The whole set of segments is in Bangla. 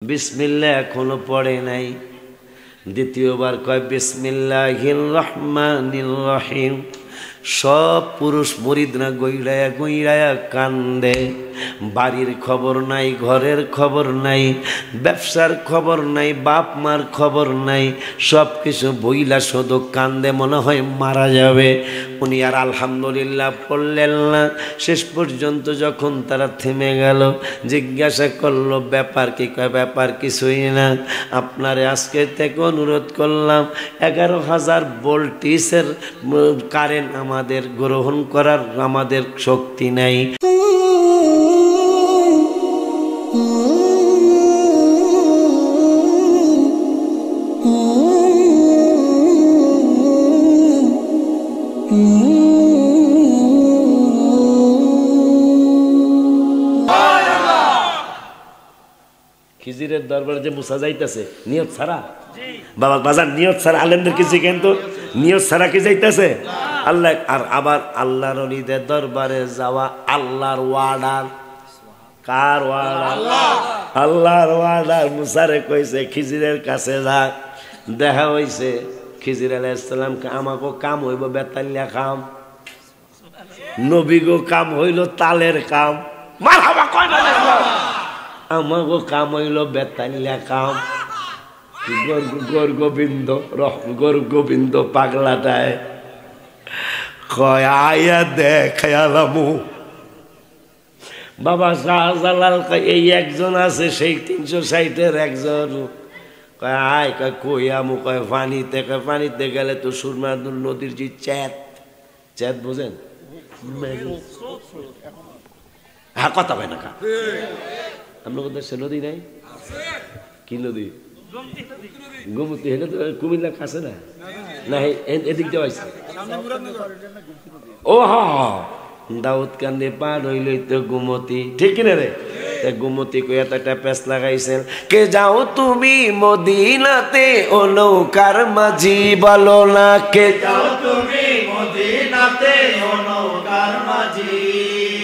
বিসমিল্লাহ এখনো পড়ে নাই। দ্বিতীয়বার কয় বিসমিল্লাহির রহমানির রহিম। সব পুরুষ মুরিদরা গইরায়া গইরায়া কান্দে। বাড়ির খবর নাই, ঘরের খবর নাই, ব্যবসার খবর নাই, বাপ মার খবর নাই, সব কিছু বইলা শুধু কান্দে, মনে হয় মারা যাবে। উনি আর আলহামদুলিল্লাহ পড়লেন না। শেষ পর্যন্ত যখন তারা থেমে গেল, জিজ্ঞাসা করলো ব্যাপার কি? কয় ব্যাপার কিছুই না, আপনারে আজকে থেকে অনুরোধ করলাম 11,000 ভোল্টেজের কারেন্ট আমাদের গ্রহণ করার আমাদের শক্তি নাই। খিজিরের দরবারে যে মুসা যাইতেছে নিয়ত ছাড়া, বাবা বাজার নিয়ত ছাড়া আলেমদের কিছু কিন্তু নিয়ত ছাড়া কি যাইতেছে আল্লাহ। আর আবার আল্লাহর ওলিদের দরবারে যাওয়া আল্লাহর ওয়ার্ডার। কার ওয়ার্ডার? আল্লাহর ওয়ার্ডার। মুসারে কইছে খিজিরের কাছে যা। দেখা হইছে খিজির আলাইহিস সালামকে, আমাকেও কাম হইব বেতালিয়া কাম, নবীগো কাম হইল তালের কাম। মারহাবা কয় না? আমাগো কাম হইল বেতালিয়া কাম। গোর গোবিন্দ গোবিন্দ পাগলাটায় কয় আয়া দেখালামু। বাবা শাহজালাল এই একজন আছে, সেই 360-এর একজন। কয় আয়, কয় কই আমু? কয় পানিতে। কয় পানিতে গেলে তো সুরমা নদীর যে চ্যাত, চ্যাত বোঝেন? হ্যাঁ, কথা হয় না কা আপনার দেশে নদী নাই? কি নদী? গোমতী। হেলে তো কুমিল্লার কাছে না, না এদিক দিয়ে হয়েছে। ও হ্যাঁ, দাউদ কান্দে পার হইল তো গোমতী, ঠিক কিনা রে? গোমতী কই একটা পেস লাগাইছেন, কে যাও তুমি মদিনাতে ও নৌকার মাঝি, বলো না কে যাও তুমি মদিনাতে ও নৌকার মাঝি।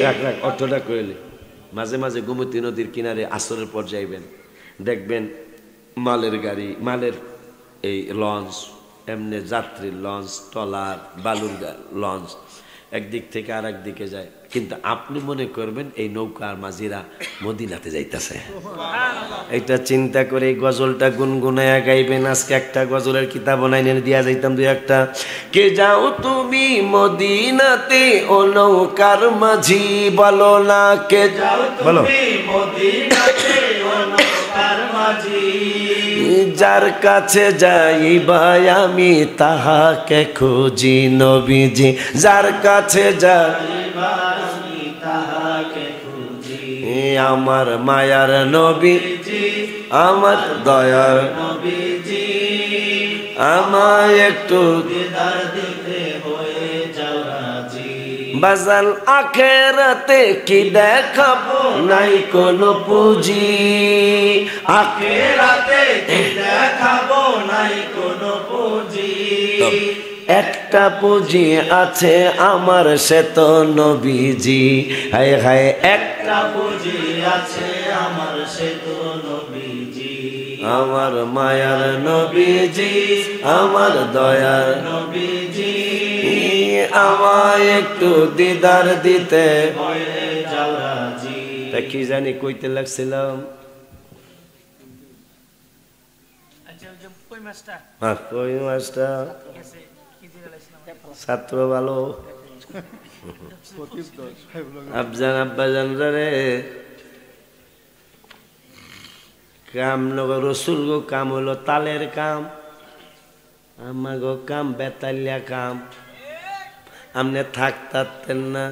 রাখ রাখ, অর্থটা কইলে মাঝে মাঝে গোমতী নদীর কিনারে আসরের পর যাইবেন, দেখবেন মালের গাড়ি, মালের এই লঞ্চ, এমনি যাত্রীর লঞ্চ, ট্রলার, বালুর লঞ্চ একদিক থেকে আর এক দিকে যায়, কিন্তু আপনি মনে করবেন এই নৌকার মাঝিরা মদিনাতে যাইতেছে। এটা চিন্তা করে এই গজলটা গুনগুনায়া গাইবেন। আজকে একটা গজলের কিতাব বানাইনে দিয়া যাইতাম দুই একটা। কে যাও তুমি মদিনাতে ও নৌকার মাঝি, বলো না কে যাও তুমি মদিনাতে ও নৌকার মাঝি। যার কাছে যাইবা আমি তাহাকে খুঁজি নবীজি, যার কাছে যাইবা আমি তাহাকে খুঁজি। আমার মায়ার নবীজি, আমার দয়ার নবীজি, আমায় একটু দিদার দিতে হয়ে যাও রাজি। বাজান আখেরাতে কি দেখাবো নাই কোনো পুঁজি, আখেরাতে কি দেখাবো নাই কোনো পুঁজি। একটা পুঁজি আছে আমার, সে তো নবীজি। হায় হায়, একটা পুঁজি আছে আমার, সে তো নবীজি। আমার মায়ার নবীজি, আমার দয়ার নবীজি, আমায় একটু দিদার দিতে হয়ে যাও রাজি। তা কি জানি কইতে লাগছিলাম, কই মাছটা ছাত্র ভালো। আব্বাজান আব্বাজান রে কাম নগর রসুল গো কাম হলো তালের কাম, আমার গো কাম বেতালিয়া কাম। আমনে থাকতেন না।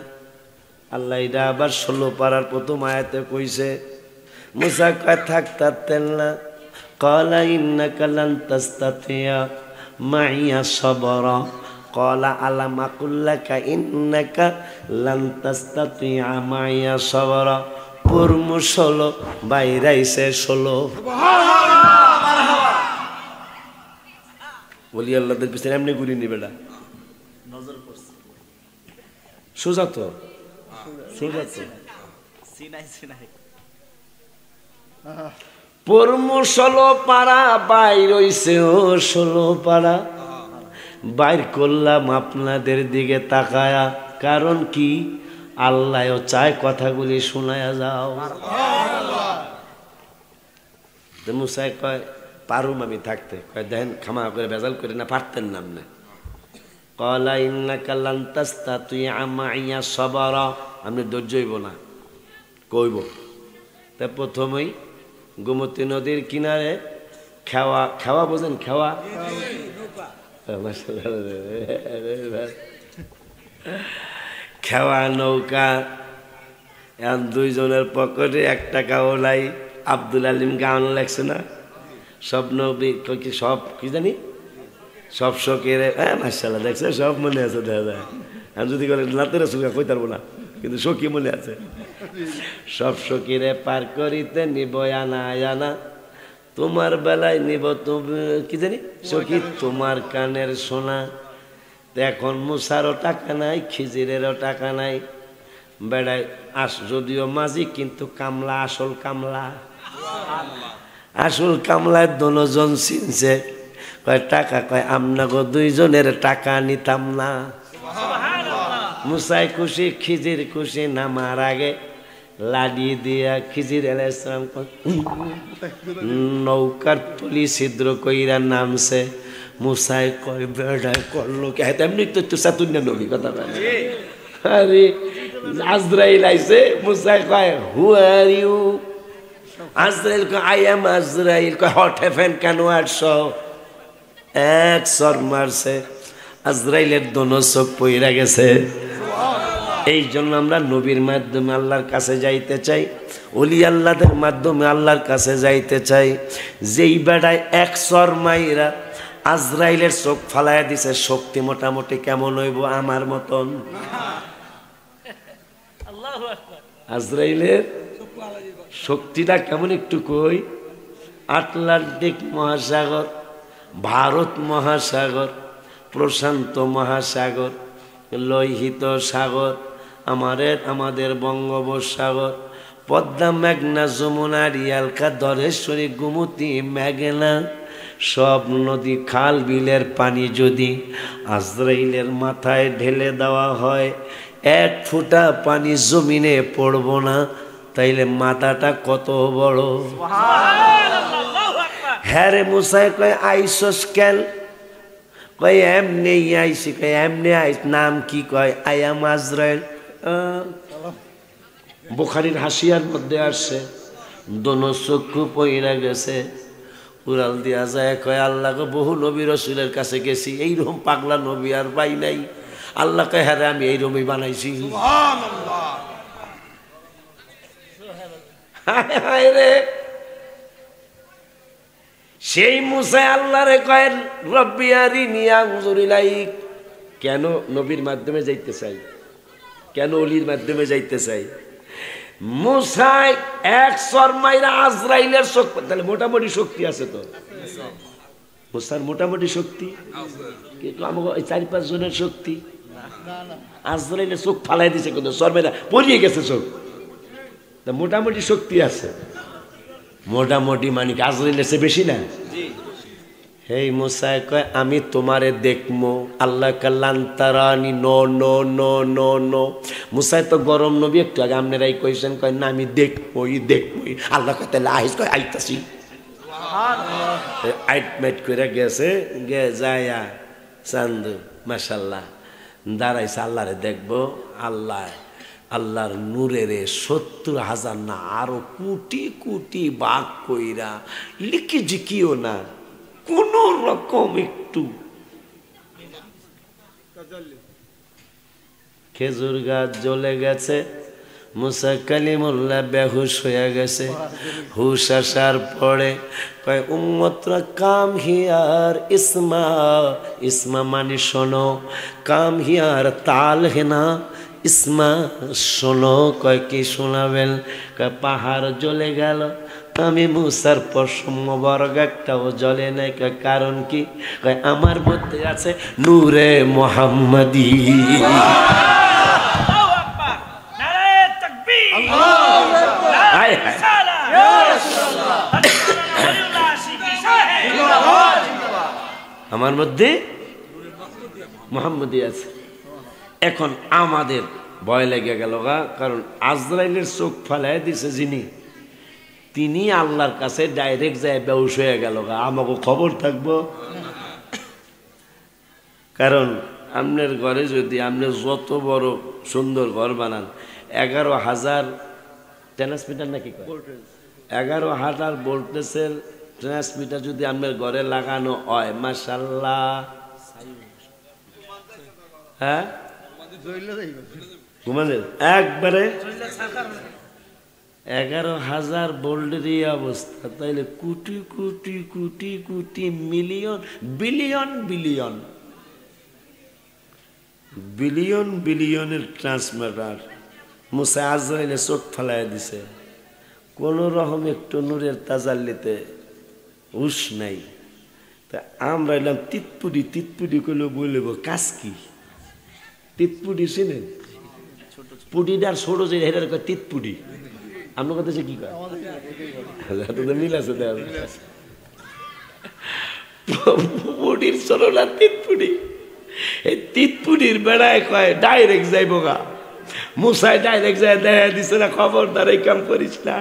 আল্লাহ এটা আবার 16 পারার প্রথম আয়াতে কইছে, মুসা কয় থাকতেন না। ক্বালা ইন্নাকা লান তাস্তাতিয়া মাইয়া সাবরা, ক্বালা আলাম আকুল লাকা ইন্নাকা লান তাস্তাতিয়া মাইয়া সাবরা। পূর্ণ 16 বাইরাইছে 16। বলি আল্লাহদের পিছনে এমনি ঘুরি নি বেটা, নজর করছে সোজা তো, সোজা তো। পরমু 16 পাড়া বাইর হইছে ও 16 পাড়া বাইর করলাম আপনাদের দিকে তাকায়া, কারণ কি আল্লাহও চায় কথাগুলি শোনায়া যাও। মুসাই কয় পারুম আমি থাকতে, কয় দেখেন ক্ষমা করে বেজাল করে না, পারতেন না আপনি। কলা ইন্নাকা লান তাস্তাতিআ মাইয়া সাবরা, আমি ধৈর্য হইব না কইব। তা প্রথমেই গোমতী নদীর কিনারে খেওয়া, খেওয়া বোঝেন খেওয়া, খেওয়া নৌকা, এখন দুইজনের পকেটে 1 টাকাও নাই। আব্দুল আলিম গান লেখছে না, সব নবী কি সব কি জানি সব শোকের, হ্যাঁ মাশাআল্লাহ দেখছে সব মনে আছে দাদা। আমি যদি করে লাতের সুখা কই পারবো না, কিন্তু সখী মনে আছে। সব সখীরে পার করিতে নিব আনা আনা, তোমার বেলায় নিব তুমি কি জানি সখী তোমার কানের সোনা। এখন মুসারও টাকা নাই, খিজিরেরও টাকা নাই, বেড়ায় যদিও মাঝি কিন্তু কামলা আসল কামলা, আসল কামলায় দোনোজন চিনছে। কয় টাকা, কয় আমনাগো দুইজনের টাকা নিতাম না। মুসাই খুশি, খিজির খুশি। নামার আগে লাডি দিয়া খিজির আলাইহিস সালাম নৌকার তলি ছিদ্র কইরা নামছে। মুসাই কয় বেড়ায় করলো কে, তেমনি তো একটু চাতুর্য নবী কথা বলে। আরে আজরাইল আইছে, মুসাই কয় হু আর ইউ? আজরাইল কয় আই এম আজরাইল। কয় হট হ্যাভেন, কেন আসছো? এক সর মারছে, আজরাইলের দোনো চোখ পইরা গেছে। এই জন্য আমরা নবীর মাধ্যমে আল্লাহর কাছে যাইতে চাই, ওলি আল্লাহদের মাধ্যমে আল্লাহর কাছে যাইতে চাই। যেই বেড়ায় 1 সর মাইরা আজরাইলের চোখ ফালাইয়া দিছে, শক্তি মোটামুটি কেমন হইব? আমার মতন। আজরাইলের শক্তিটা কেমন একটু কই। আটলান্টিক মহাসাগর, ভারত মহাসাগর, প্রশান্ত মহাসাগর, লোহিত সাগর, আমাদের বঙ্গোপসাগর, পদ্মা, মেঘনা, যমুনা, রিয়ালকা, ধরেশ্বরী, গোমতী, মেঘনা, সব নদী খাল বিলের পানি যদি আজরাইলের মাথায় ঢেলে দেওয়া হয়, 1 ফোঁটা পানি জমিনে পড়ব না। তাইলে মাথাটা কত বড়। হ্যাঁ রে মুসাই কয় আইসস কেন? কয় এমনি আইসি। কয় এমনি আইস, নাম কি? কয় আই এম আজরাইল। বুখারীর হাসিয়ার মধ্যে আসছে, দোনো চক্ষু পইরা গেছে। উড়াল দিয়া যায়, কয় আল্লাহ গো বহু নবী রসুলের কাছে গেছি, এইরকম পাগলা নবী আর পাই নাই। আল্লাহ কয় হ্যাঁ রে আমি এইরকমই বানাইছি। হায় রে, সেই মুসা আল্লাহরে কয় রব্বি আরিনি আনজুর ইলাইক। কেন নবীর মাধ্যমে যাইতে চাই, কেন ওলির মাধ্যমে যাইতে চাই? মুসাই 1 সর মাইরা আজরাইলের চোখ, তাহলে মোটামুটি শক্তি আছে তো মুসার, মোটামুটি শক্তি। কিন্তু আমাকে 4-5 জনের শক্তি। আজরাইলের চোখ ফালাই দিছে, কিন্তু সর মাইরা পড়িয়ে গেছে চোখ, মোটামুটি শক্তি আছে। মোটামুটি মানে আজরাইলের চেয়ে বেশি না। হেই মুসাই কয় আমি তোমারে দেখমো। আল্লাহ কাল্লান তারানি, no no no no no. মুসাই তো গরম নবী, একটু আগে আপনারাই কইছেন, কয় না আমি দেখবই দেখবই। আল্লাহ কয় তাহলে আহিস, কয় আইতাছি। আইট মাইট করে গেছে, গে যায়া চান্দু মাশাল্লাহ দাঁড়াইছে, আল্লাহরে দেখবো। আল্লাহর নূরের 70,000 না আরো কোটি কোটি বাঘ কইরা লিখি জিকিও না, কোন রকম একটু খেজুর গাছ জ্বলে গেছে। মুসা কালিমুল্লাহ বেহুশ হয়ে গেছে। হুশ আসার পরে কয় উম্মতরা কাম হিয়ার ইসমা, ইসমা মানে শোনো, কাম হিয়ার তাল হেনা ইসমা শোনো। কয় কি শোনাবেন? কয় পাহাড় জ্বলে গেল, আমি মুসার পশম মোবারক একটাও জ্বলে নাই। কয় কারণ কি? কয় আমার মধ্যে আছে নূরে মুহাম্মাদি। আমার মধ্যে মুহাম্মদী আছে। এখন আমাদের ভয় লেগে গেল গা, কারণ আজরাইলের চোখ ফালাই দিছে যিনি, তিনি আল্লাহর কাছে ডাইরেক্ট যায় বেউস হয়ে গেল গা, আমাকে খবর থাকবো? কারণ আপনার ঘরে যদি আপনি যত বড় সুন্দর ঘর বানান, 11,000 ট্রান্সমিটার নাকি 11,000 ভোল্টেজের ট্রান্সমিটার যদি আপনার ঘরে লাগানো হয়, মাশাআল্লাহ, হ্যাঁ ঘুমালেন একবারে 11,000 ভোল্টের এই অবস্থা, তাইলে কোটি কোটি কোটি কোটি মিলিয়ন বিলিয়ন বিলিয়ন বিলিয়ন বিলিয়নের ট্রান্সমিটার মুসা আজরাইলে চোখ ফেলাইয়া দিছে। কোন রকম একটু নূরের তাজাল্লিতে হুশ নাই। তা আমরা এলাম তিতপুরি, তিতপুরি করলে বলব কাজ কি? তিতপুরি চিনেন? পুডিটার ছোট যে হেরার কয় তিতপুরি, আপনার কথা কি কয়? মিল আছে, পুডির ছোট না তিতপুরি। এই তিতপুরির বেড়ায় কয় ডাইরেক্ট যাইব গা, মুসাই ডাইরেক্ট যায় দেখা দিছে না, খবরদার এই কাম করিস না।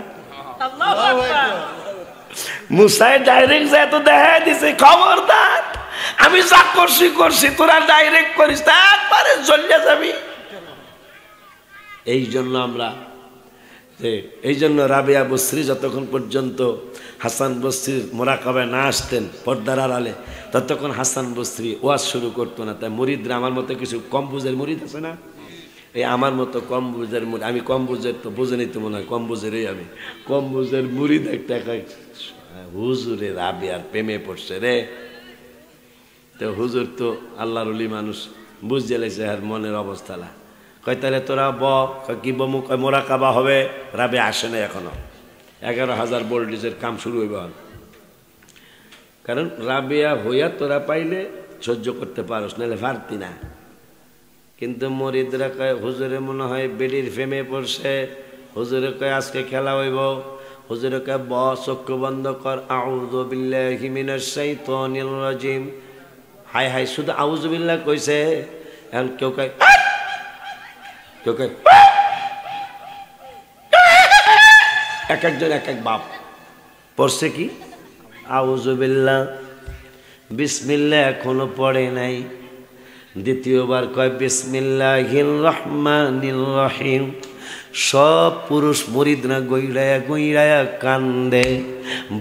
মুসাই ডাইরেক্ট যায় তো দেখা দিছে, খবরদার আমি যা করছি করছি, তোরা ডাইরেক্ট করিস না, একবারে চলে যাবি। এই জন্য রাবেয়া বসরি যতক্ষণ পর্যন্ত হাসান বসরির মোরাকাবায় না আসতেন পর্দার আড়ালে, ততক্ষণ হাসান বসরি ওয়াজ শুরু করতো না। তাই মুরিদরা আমার মতো কিছু কম বুঝের মুরিদ আছে না, এই আমার মতো কম বুঝের মুরিদ, আমি কম বুঝের তো বুঝেনি তো মনে হয়, কম বুঝেরই আমি কম বুঝের মুরিদ। একটা হুজুরে রাবেয়ার প্রেমে পড়ছে রে। তো হুজুর তো আল্লাহর ওলি মানুষ, বুঝতে লাগছে আর মনের অবস্থা না। কয় তাহলে তোরা কি বমু? কয় মোরাকাবা হবে। রাবে আসে না এখনো, 11,000 ভোল্টেজের কাম শুরু হইব। কারণ রাবেয়া হইয়া তোরা পাইলে সহ্য করতে পারস, নাহলে পারতি না। কিন্তু মরিদরা কয় হুজুরে মনে হয় বেডির ফেমে পড়ছে, হুজুরে কয় আজকে খেলা হইব। হুজুরে কয় চক্ষু বন্ধ কর, আউযু বিল্লাহি মিনাশ শাইতানির রাজিম। হাই হাই, শুধু আউযু বিল্লাহ কইছে। এখন কেউ কয়, কেউ কয়, এক একজন এক এক বাপ পড়ছে কি আউযু বিল্লাহ, বিসমিল্লাহ এখনো পড়ে নাই। দ্বিতীয়বার কয় বিসমিল্লাহির রহমানির রহিম। সব পুরুষ মুরিদরা গইড়ায়া গইড়ায়া কান্দে।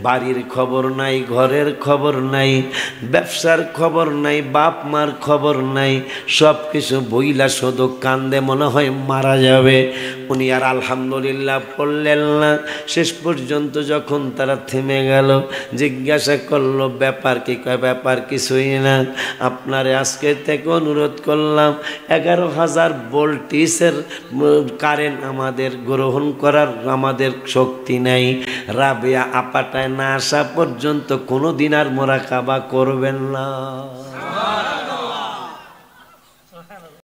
বাড়ির খবর নাই, ঘরের খবর নাই, ব্যবসার খবর নাই, বাপ মার খবর নাই, সব কিছু বইলা শুধু কান্দে, মনে হয় মারা যাবে। উনি আর আলহামদুলিল্লাহ পড়লেন না। শেষ পর্যন্ত যখন তারা থেমে গেল, জিজ্ঞাসা করলো ব্যাপার কি? কয় ব্যাপার কিছুই না, আপনারে আজকে থেকে অনুরোধ করলাম, 11,000 ভোল্টেজের কারেন্ট আমাদের গ্রহণ করার আমাদের শক্তি নাই। রাবেয়া আপাটায় না আসা পর্যন্ত কোনোদিন আর মোরাকাবা করবেন না।